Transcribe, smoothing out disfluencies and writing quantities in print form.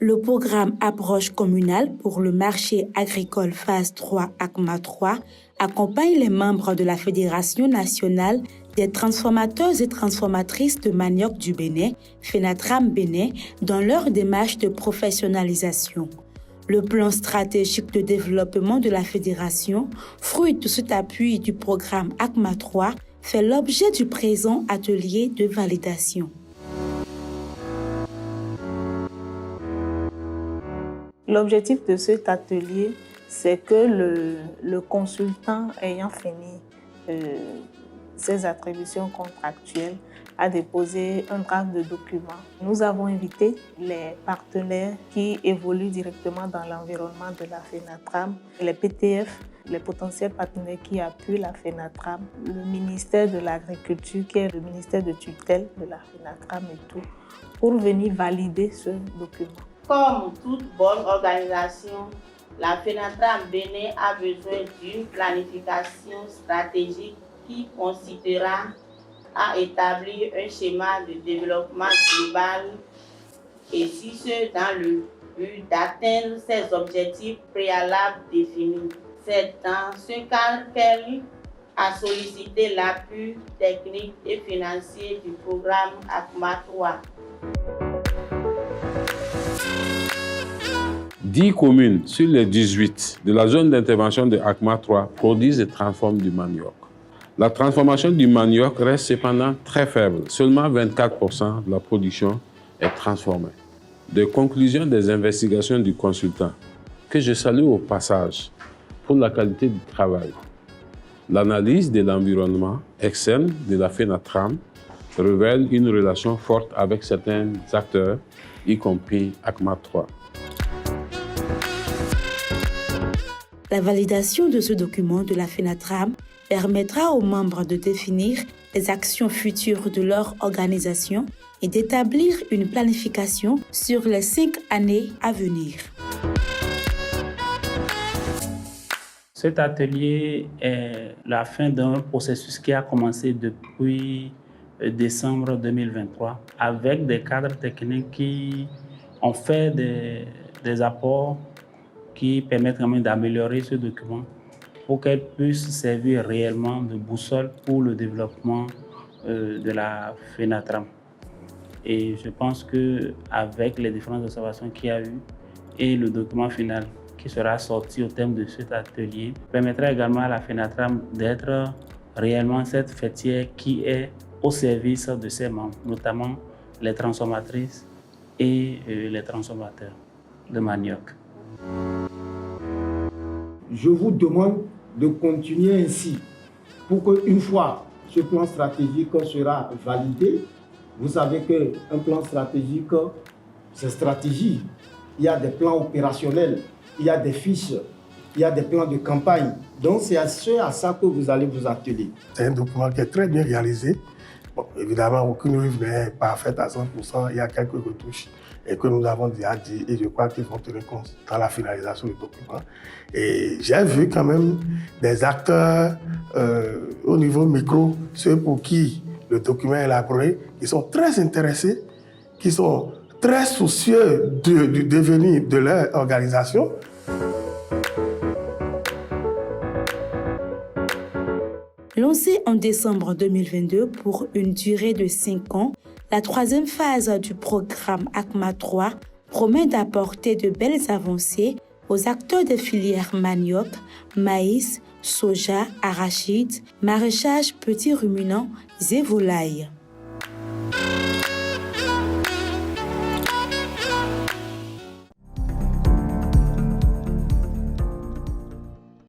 Le programme Approche communale pour le marché agricole phase 3 ACMA 3 accompagne les membres de la Fédération nationale des transformateurs et transformatrices de manioc du Bénin, FENATRAM Bénin, dans leur démarche de professionnalisation. Le plan stratégique de développement de la Fédération, fruit de cet appui du programme ACMA 3, fait l'objet du présent atelier de validation. L'objectif de cet atelier, c'est que le consultant ayant fini ses attributions contractuelles a déposé un draft de document. Nous avons invité les partenaires qui évoluent directement dans l'environnement de la FENATRAM, les PTF, les potentiels partenaires qui appuient la FENATRAM, le ministère de l'Agriculture qui est le ministère de tutelle de la FENATRAM et tout, pour venir valider ce document. Comme toute bonne organisation, la FENATRAM Bénin a besoin d'une planification stratégique qui consistera à établir un schéma de développement global et si ce dans le but d'atteindre ses objectifs préalables définis. C'est dans ce cadre qu'elle a sollicité l'appui technique et financier du programme ACMA 3. 10 communes sur les 18 de la zone d'intervention de ACMA 3 produisent et transforment du manioc. La transformation du manioc reste cependant très faible. Seulement 24% de la production est transformée. Des conclusions des investigations du consultant, que je salue au passage pour la qualité du travail. L'analyse de l'environnement externe de la FENATRAM révèle une relation forte avec certains acteurs, y compris ACMA 3. La validation de ce document de la FENATRAM permettra aux membres de définir les actions futures de leur organisation et d'établir une planification sur les 5 années à venir. Cet atelier est la fin d'un processus qui a commencé depuis décembre 2023 avec des cadres techniques qui ont fait des apports qui permettent quand même d'améliorer ce document pour qu'elle puisse servir réellement de boussole pour le développement de la FENATRAM. Et je pense qu'avec les différentes observations qu'il y a eu et le document final qui sera sorti au terme de cet atelier, permettra également à la FENATRAM d'être réellement cette fêtière qui est au service de ses membres, notamment les transformatrices et les transformateurs de manioc. Je vous demande de continuer ainsi pour qu'une fois ce plan stratégique sera validé, vous savez qu'un plan stratégique, c'est stratégie. Il y a des plans opérationnels, il y a des fiches, il y a des plans de campagne. Donc c'est à ça que vous allez vous atteler. C'est un document qui est très bien réalisé. Bon, évidemment, aucune œuvre n'est parfaite à 100%, il y a quelques retouches et que nous avons déjà dit et je crois qu'ils vont tenir compte dans la finalisation du document. Et j'ai vu quand même des acteurs au niveau micro, ceux pour qui le document est élaboré, qui sont très intéressés, qui sont très soucieux du devenir de leur organisation. Lancée en décembre 2022 pour une durée de 5 ans, la troisième phase du programme ACMA 3 promet d'apporter de belles avancées aux acteurs des filières manioc, maïs, soja, arachide, maraîchage, petits ruminants et volailles.